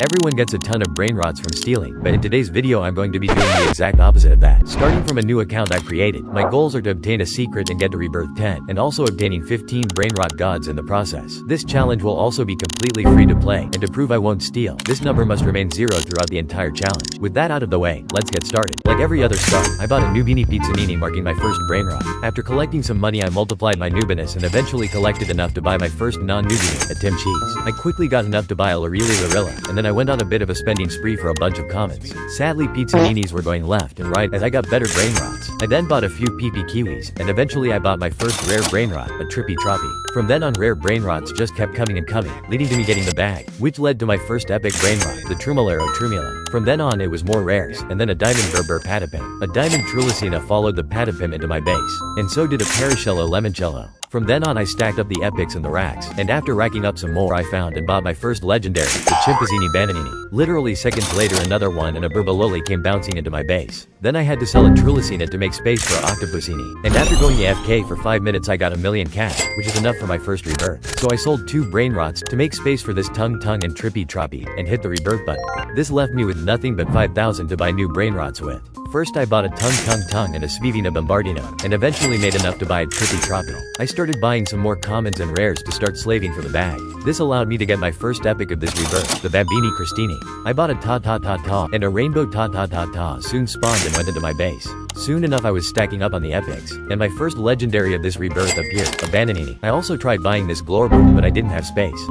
Everyone gets a ton of brain rots from stealing, but in today's video I'm going to be doing the exact opposite of that. Starting from a new account I created, my goals are to obtain a secret and get to Rebirth 10, and also obtaining 15 brain rot gods in the process. This challenge will also be completely free to play, and to prove I won't steal, this number must remain 0 throughout the entire challenge. With that out of the way, let's get started. Like every other start, I bought a Noobini Pizzanini marking my first brain rot. After collecting some money I multiplied my Noobiness and eventually collected enough to buy my first non-Noobini, a Tim Cheese. I quickly got enough to buy a Larilla, and then I went on a bit of a spending spree for a bunch of commons. Sadly Pizzaninis were going left and right as I got better brain rots. I then bought a few PP Kiwis, and eventually I bought my first rare brain rot, a Trippy Troppy. From then on rare brain rots just kept coming and coming, leading to me getting the bag, which led to my first epic brain rot, the Trumulero Trumula. From then on it was more rares, and then a diamond Berber Patapim. A diamond Trulicina followed the Patapim into my base, and so did a Paracello Lemoncello. From then on I stacked up the epics and the racks, and after racking up some more I found and bought my first legendary, the Chimpazzini Bananini. Literally seconds later another one and a Burbaloli came bouncing into my base. Then I had to sell a Trulicina to make space for a Octopusini, and after going AFK for 5 minutes I got a million cash, which is enough for my first rebirth. So I sold 2 brain rots to make space for this Tung and Trippy Troppy, and hit the rebirth button. This left me with nothing but 5,000 to buy new brain rots with. First I bought a Tung and a Svivina Bombardino, and eventually made enough to buy a Trippy Troppy. I started buying some more commons and rares to start slaving for the bag. This allowed me to get my first epic of this rebirth, the Bambini Christini. I bought a Ta and a rainbow Ta soon spawned and went into my base. Soon enough I was stacking up on the epics, and my first legendary of this rebirth appeared, a Bananini. I also tried buying this Glorbo, but I didn't have space.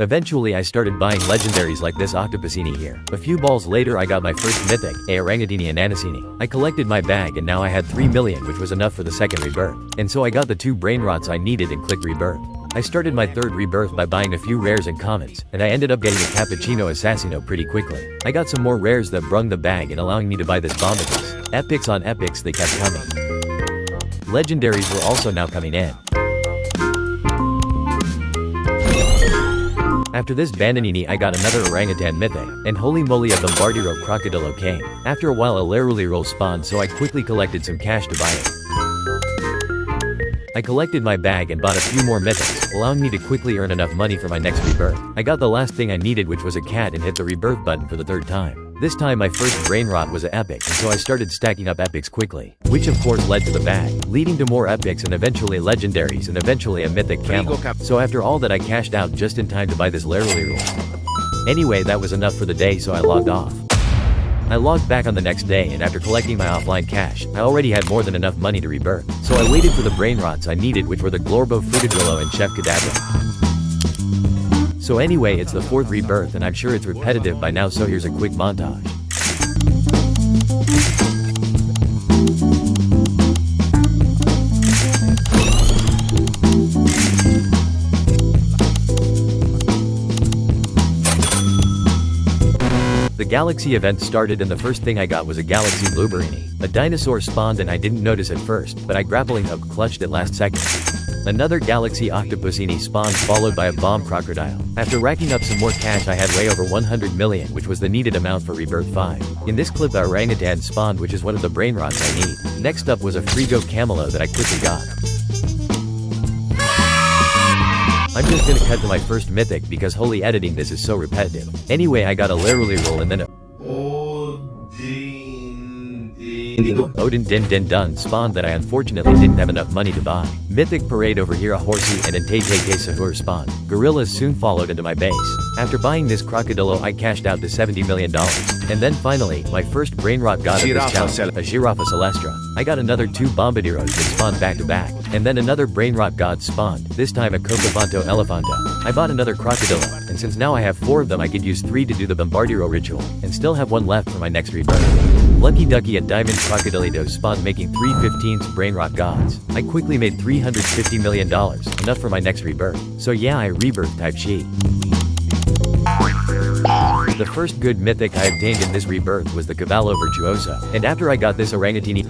Eventually I started buying legendaries like this Octopusini here. A few balls later I got my first mythic, a Orangatini and Anasini. I collected my bag and now I had 3 million, which was enough for the second rebirth. And so I got the 2 brain rots I needed and clicked rebirth. I started my third rebirth by buying a few rares and commons, and I ended up getting a Cappuccino Assassino pretty quickly. I got some more rares that brung the bag and allowing me to buy this Bombatus. Epics on epics they kept coming. Legendaries were also now coming in. After this Bananini I got another Orangutan Mythic, and holy moly a Bombardiro Crocodilo came. After a while a Laruli spawned, so I quickly collected some cash to buy it. I collected my bag and bought a few more mythics, allowing me to quickly earn enough money for my next rebirth. I got the last thing I needed, which was a cat, and hit the rebirth button for the 3rd time. This time my first brain rot was an epic, and so I started stacking up epics quickly, which of course led to the bag, leading to more epics and eventually legendaries and eventually a mythic camel. So after all that I cashed out just in time to buy this Laruli rule. Anyway, that was enough for the day, so I logged off. I logged back on the next day, and after collecting my offline cash, I already had more than enough money to rebirth. So I waited for the brain rots I needed, which were the Glorbo Frutadrillo and Chef Cadabra. So anyway, it's the 4th rebirth and I'm sure it's repetitive by now, so here's a quick montage. The Galaxy event started and the first thing I got was a Galaxy Blueberini. A dinosaur spawned and I didn't notice at first, but I grappling hook clutched it last second. Another Galaxy Octopusini spawned, followed by a Bomb Crocodile. After racking up some more cash I had way over 100 million, which was the needed amount for Rebirth 5. In this clip a Orangutan spawned, which is one of the brain rots I need. Next up was a Frigo Camelo that I quickly got. I'm just gonna cut to my first mythic because holy editing, this is so repetitive. Anyway, I got a Laruli roll and then a Odin Din Dun spawned that I unfortunately didn't have enough money to buy. Mythic Parade over here, a Horsey and Tay Sahur spawned. Gorillas soon followed into my base. After buying this Crocodilo I cashed out to $70 million. And then finally, my first brain rot god of this challenge, a Giraffa Celestra. I got another 2 Bombadiros that spawned back to back. And then another brain rot god spawned, this time a Cocobanto Elefanto. I bought another Crocodilo, and since now I have 4 of them I could use 3 to do the Bombardiro ritual, and still have 1 left for my next rebirth. Lucky Ducky a Diamond Crocodilito spawned, making 3 15th brain rot gods. I quickly made $350 million, enough for my next rebirth. So yeah, I rebirth type she. The first good mythic I obtained in this rebirth was the Cavallo Virtuoso, and after I got this Orangatini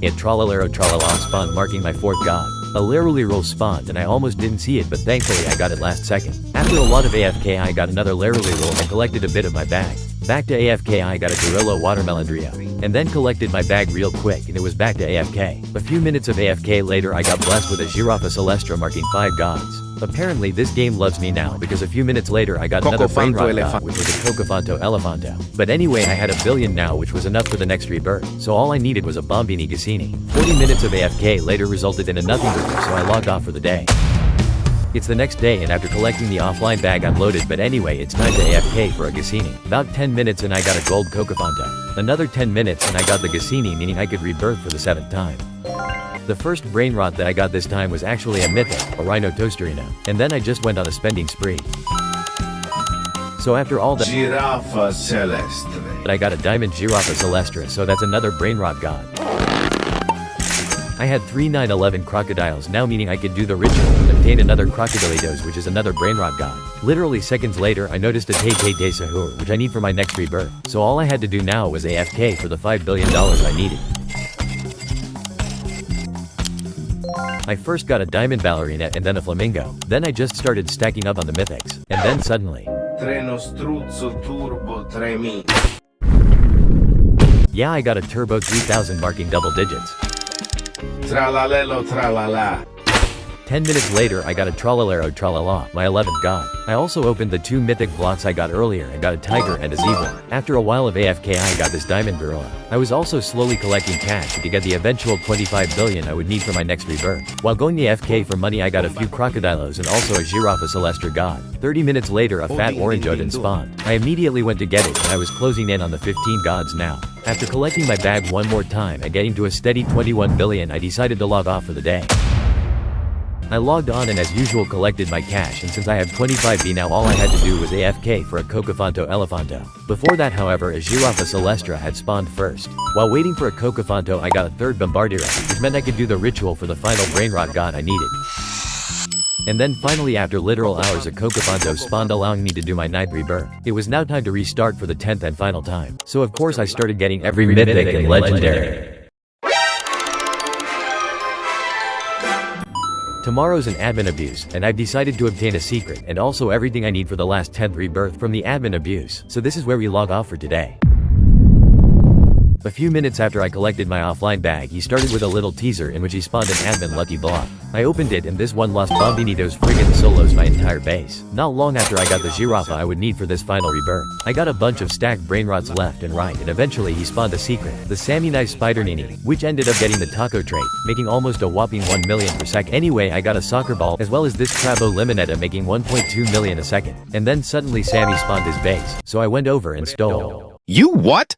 a Tralalero Tralala spawned, marking my 4th god. A Laruli roll spawned and I almost didn't see it, but thankfully I got it last second. After a lot of AFK I got another Laruli roll and collected a bit of my bag. Back to AFK I got a Gorillo Watermelon Trio, and then collected my bag real quick and it was back to AFK. A few minutes of AFK later I got blessed with a Giraffa Celestra marking 5 gods. Apparently this game loves me now because a few minutes later I got another Brainrot god, which was a Cocofanto Elefanto. But anyway, I had 1 billion now, which was enough for the next rebirth, so all I needed was a Bombini Gassini. 40 minutes of AFK later resulted in a nothing burger, so I logged off for the day. It's the next day and after collecting the offline bag I'm loaded, but anyway it's time to AFK for a Gassini. About 10 minutes and I got a gold Cocofanto. Another 10 minutes and I got the Gassini, meaning I could rebirth for the 7th time. The first Brainrot that I got this time was actually a mythic, a Rhino Toasterino. And then I just went on a spending spree. So after all that, Giraffa Celestre. I got a Diamond Giraffa Celestra, so that's another Brainrot god. I had 3 911 crocodiles now, meaning I could do the ritual and obtain another Crocodilitos, which is another Brainrot god. Literally seconds later I noticed a Tay Tay Day Sahur, which I need for my next rebirth. So all I had to do now was AFK for the $5 billion I needed. I first got a Diamond Ballerina and then a Flamingo. Then I just started stacking up on the mythics. And then suddenly, Treno Struzzo Turbo 3000. yeah, I got a Turbo 3000 marking double digits. Tralalelo tralala. 10 minutes later I got a Tralalero Tralala, my 11th god. I also opened the 2 mythic blocks I got earlier and got a Tiger and a Zebra. After a while of AFK I got this Diamond Gorilla. I was also slowly collecting cash to get the eventual 25 billion I would need for my next rebirth. While going the AFK for money I got a few Crocodilos and also a Giraffa Celestra god. 30 minutes later a fat orange Odin spawned. I immediately went to get it and I was closing in on the 15 gods now. After collecting my bag one more time and getting to a steady 21 billion I decided to log off for the day. I logged on and as usual collected my cash, and since I have 25B now all I had to do was AFK for a Cocofanto Elefanto. Before that however a Giraffa Celestra had spawned first. While waiting for a Cocofanto I got a 3rd Bombardiro, which meant I could do the ritual for the final Brainrot god I needed. And then finally after literal hours a Cocofanto spawned, allowing me to do my 9th rebirth. It was now time to restart for the 10th and final time. So of course I started getting every mythic and legendary. Tomorrow's an admin abuse, and I've decided to obtain a secret and also everything I need for the last 10th rebirth from the admin abuse. So this is where we log off for today. A few minutes after I collected my offline bag he started with a little teaser in which he spawned an admin lucky block. I opened it and this one lost Bombinitos friggin' solos my entire base. Not long after I got the Giraffa I would need for this final rebirth. I got a bunch of stacked Brainrots left and right and eventually he spawned a secret, the Sammy Nice Spider Nini, which ended up getting the taco trait, making almost a whopping 1 million per second. Anyway I got a soccer ball as well as this Crabo Limonetta making 1.2 million a second. And then suddenly Sammy spawned his base, so I went over and stole. You what?